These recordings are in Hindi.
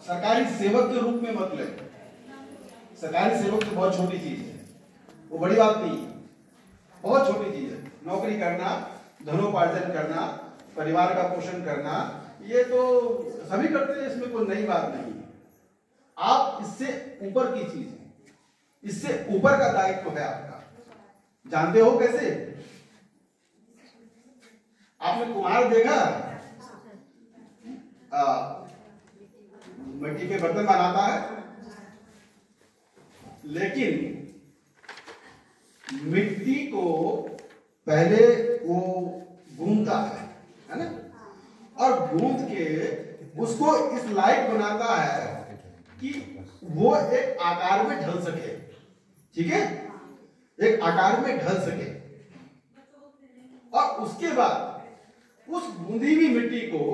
सरकारी सेवक के रूप में मत ले। सरकारी सेवक तो बहुत छोटी चीज है, वो बड़ी बात नहीं है, बहुत छोटी चीज है। नौकरी करना, धनोपार्जन करना, परिवार का पोषण करना, ये तो सभी करते हैं, इसमें कोई नई बात नहीं है। आप इससे ऊपर की चीज है, इससे ऊपर का दायित्व है आपका। जानते हो कैसे? आपने कुम्हार देखा? मिट्टी के बर्तन बनाता है, लेकिन मिट्टी को पहले वो गूंथता है ना, और गूंथ के उसको इस लायक बनाता है कि वो एक आकार में ढल सके। ठीक है, एक आकार में ढल सके। और उसके बाद उस गूंधी हुई मिट्टी को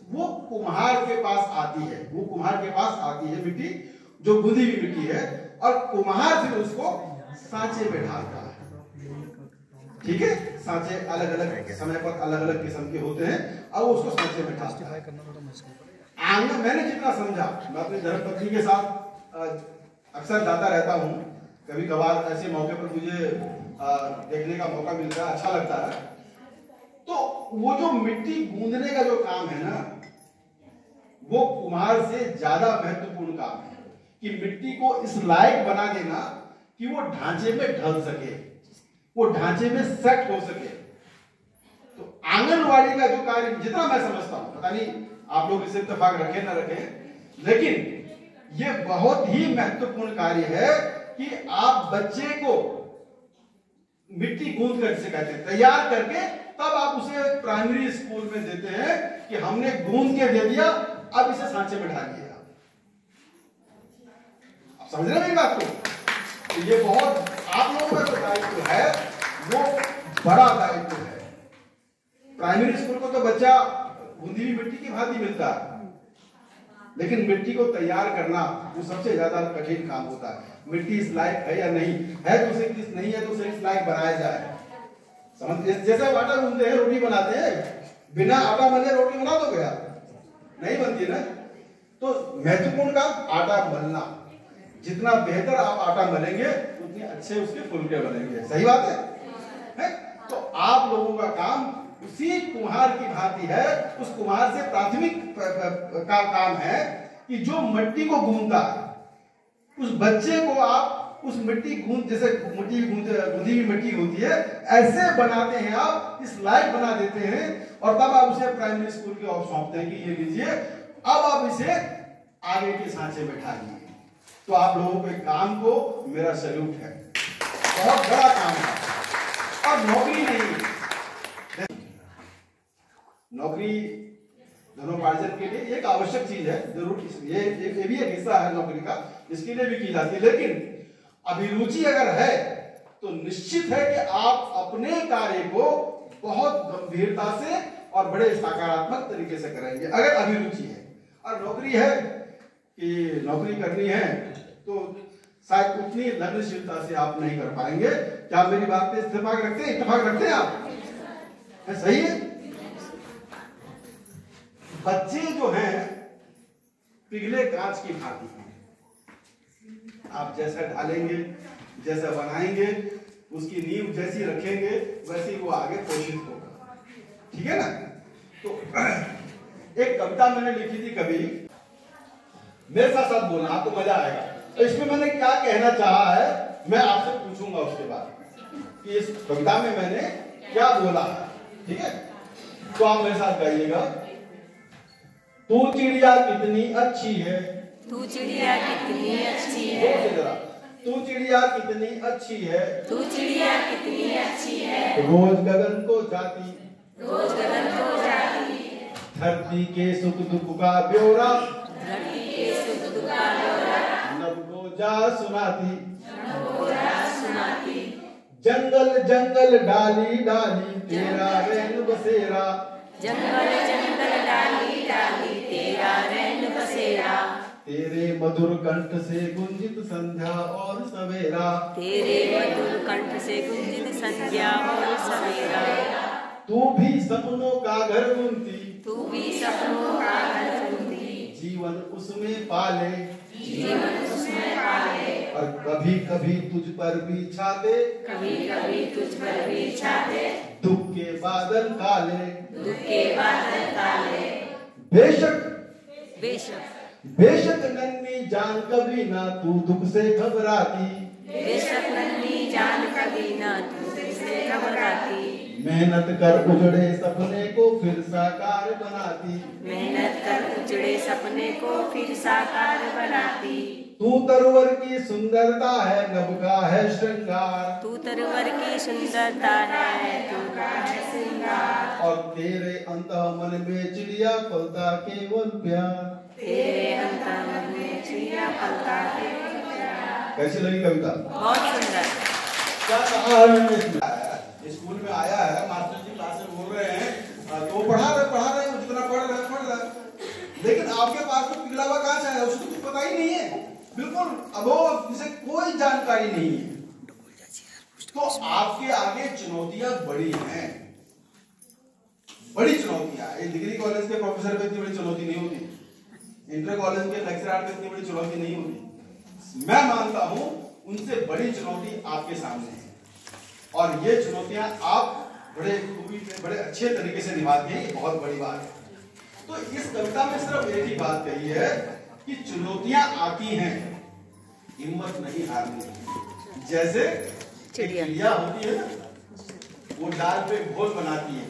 वो कुम्हार के पास आती है, वो कुम्हार के पास आती है मिट्टी, जो गूंधी हुई मिट्टी है, और कुम्हार फिर उसको सांचे में ढालता है। ठीक है, सांचे अलग अलग समय पर अलग अलग किस्म के होते हैं, और वो उसको सांचे में ढालता है। आंगन, मैंने जितना समझा, मैं अपनी धर्मपत्नी के साथ अक्सर जाता रहता हूँ, कभी कभार ऐसे मौके पर मुझे देखने का मौका मिलता है, अच्छा लगता है। तो वो जो मिट्टी गूंदने का जो काम है ना, वो कुम्हार से ज्यादा महत्वपूर्ण काम है कि मिट्टी को इस लायक बना देना कि वो ढांचे में ढल सके, वो ढांचे में सेट हो सके। तो आंगनवाड़ी का जो कार्य, जितना मैं समझता हूं, पता नहीं आप लोग इसे इत्तेफाक रखें ना रखें, लेकिन ये बहुत ही महत्वपूर्ण कार्य है कि आप बच्चे को मिट्टी गूंथ कर, जिसे कहते हैं तैयार करके, तब आप उसे प्राइमरी स्कूल में देते हैं कि हमने गूंथ के दे दिया, अब इसे सांचे में ढालिए। आप समझ रहे हैं मेरी बात को? तो ये बहुत आप लोगों का जो दायित्व है वो बड़ा दायित्व है। प्राइमरी स्कूल को तो बच्चा गूंधी हुई मिट्टी की भांति मिलता है, लेकिन मिट्टी को तैयार करना वो सबसे ज्यादा कठिन काम होता है। मिट्टी इस लायक है या नहीं है, तो उसे किस नहीं है तो उसे इस लायक बनाया जाए। समझ, जैसे आटा गूंथते हैं, रोटी बनाते हैं, बिना आटा मले रोटी बना दोगे आप? नहीं बनती ना। तो महत्वपूर्ण काम आटा मलना, जितना बेहतर आप आटा मलेंगे उतने अच्छे उसके फुलके बनेंगे। सही बात है? तो आप लोगों का काम उसी कुम्हार की भांति है। उस कुम्हार से प्राथमिक का काम है कि जो मिट्टी को गूंथता है, उस बच्चे को आप उस मिट्टी गूंथ, जैसे मिट्टी गूंधी हुई मिट्टी होती है, ऐसे बनाते हैं आप, इस लायक बना देते हैं, और तब आप उसे प्राइमरी स्कूल के ऑफ सौंपते हैं कि ये लीजिए, अब आप इसे आगे के सांचे में ढालिए। तो आप लोगों के काम को मेरा सैल्यूट है, बहुत बड़ा काम है। और नौकरी नहीं, नौकरी धनोपार्जन के लिए एक आवश्यक चीज है, जरूर ये भी एक हिस्सा है नौकरी का, इसके लिए भी की जाती है। लेकिन अभिरुचि अगर है तो निश्चित है कि आप अपने कार्य को बहुत गंभीरता से और बड़े सकारात्मक तरीके से करेंगे, अगर अभिरुचि है। और नौकरी है कि नौकरी करनी है तो शायद उतनी लगनशीलता से आप नहीं कर पाएंगे। क्या मेरी बात पे इत्तेफाक रखते हैं? इत्तेफाक रखते हैं आप? है, सही है? बच्चे जो हैं पिघले कांच की भांति हैं। आप जैसा ढालेंगे, जैसा बनाएंगे, उसकी नींव जैसी रखेंगे, वैसे ही वो आगे पोषित होगा। ठीक है ना? तो एक कविता मैंने लिखी थी कभी, मेरे साथ साथ बोलना, आपको मजा आएगा। तो इसमें मैंने क्या कहना चाहा है मैं आपसे पूछूंगा उसके बाद कि इस कविता में मैंने क्या बोला है। ठीक है? तो आप मेरे साथ गाइएगा। तू चिड़िया कितनी अच्छी है, तू चिड़िया कितनी अच्छी है, तू चिड़िया कितनी अच्छी है, तू चिड़िया कितनी अच्छी है, रोज गगन को जाती, रोज गगन को जाती, धरती के सुख दुख का ब्यौरा, धरती के सुख दुख का ब्यौरा, नभ को जा सुनाती, नभ को जा सुनाती, जंगल जंगल डाली डाली तेरा रैन बसेरा, जंगल जंगल डाली डाली तेरा रैन बसेरा, तेरे मधुर कंठ से गुंजित संध्या और सवेरा, तेरे मधुर कंठ से गुंजित संध्या और सवेरा, तू भी सपनों का घर बुनती, तू भी सपनों का घर बुनती, जीवन उसमें पाले, जीवन उसमें पाले। और कभी कभी तुझ पर भी छाते, कभी कभी तुझ पर भी छाते, दुख के बादल काले, दुख के बादल काले। बेशक बेशक बेशक नन्ही जान कभी ना तू दुख से घबराती, बेशक नन्ही जान कभी ना तू से घबराती। मेहनत कर उजड़े सपने को फिर साकार बनाती, मेहनत कर उजड़े सपने को फिर साकार बनाती। तू तरवर की सुंदरता है, नभ का है श्रृंगार, तू तरवर की सुंदरता है, तू का है श्रृंगार। और तेरे अंतःमन में चिड़िया पलता केवल प्यार। तेरे अंतःमन में चिड़िया पलता है प्यार। कैसी लगी कविता? बहुत सुंदर। क्या कहा है इसमें? स्कूल में आया है, मास्टर जी क्लास में बोल रहे हैं, तो पढ़ा रहे हो, जितना पढ़ रहे, लेकिन आपके पास तो पिघला हुआ कांच है, उसको कुछ पता ही नहीं है, बिल्कुल अबोध, जिसे कोई जानकारी नहीं है। तो आपके आगे चुनौतियां बड़ी हैं, बड़ी चुनौतियां। ये डिग्री कॉलेज के प्रोफेसर पे इतनी बड़ी चुनौती नहीं होती, इंटर कॉलेज के लेक्चरर पे इतनी बड़ी चुनौती नहीं होती। मैं मानता हूं उनसे बड़ी चुनौती आपके सामने है, और ये चुनौतियां आप बड़े खूबी से, बड़े अच्छे तरीके से निभाते हैं, ये बहुत बड़ी बात है। तो इस कविता में सिर्फ एक ही बात कही है कि चुनौतियां आती हैं, हिम्मत नहीं हारनी। जैसे चिड़िया होती है ना, वो डाल पे घोल बनाती है,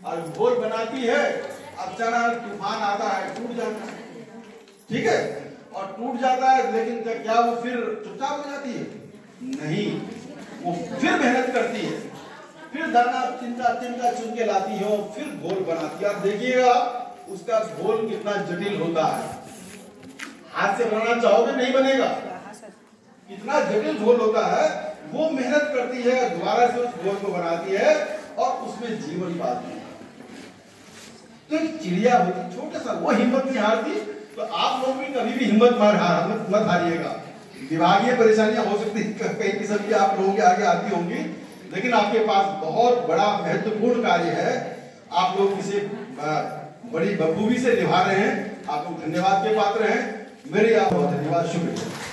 और घोल बनाती है, अचानक तूफान आता है, टूट जाता है, ठीक है, और टूट जाता है, लेकिन क्या वो फिर चुपचाप हो जाती है? नहीं, वो फिर मेहनत करती है, फिर दाना तिनका तिनका चुन के लाती है, और फिर घोल बनाती है। आप देखिएगा उसका घोल कितना जटिल होता है, हाथ से बनाना चाहोगे नहीं बनेगा, कितना जटिल घोल होता है। वो मेहनत करती है, दोबारा से उस घोल को बनाती है, और उसमें जीवन पाती है। तो एक चिड़िया होती छोटा सा, वो हिम्मत नहीं हारती। तो आप लोग भी कभी भी हिम्मत मत हारिएगा। विभागीय परेशानियां हो सकती है, कई किस्म की आप लोगों के आगे आती होंगी, लेकिन आपके पास बहुत बड़ा महत्वपूर्ण कार्य है, आप लोग इसे बड़ी बखूबी से निभा रहे हैं। आप लोग धन्यवाद के पात्र हैं। मेरे आप बहुत धन्यवाद, शुक्रिया।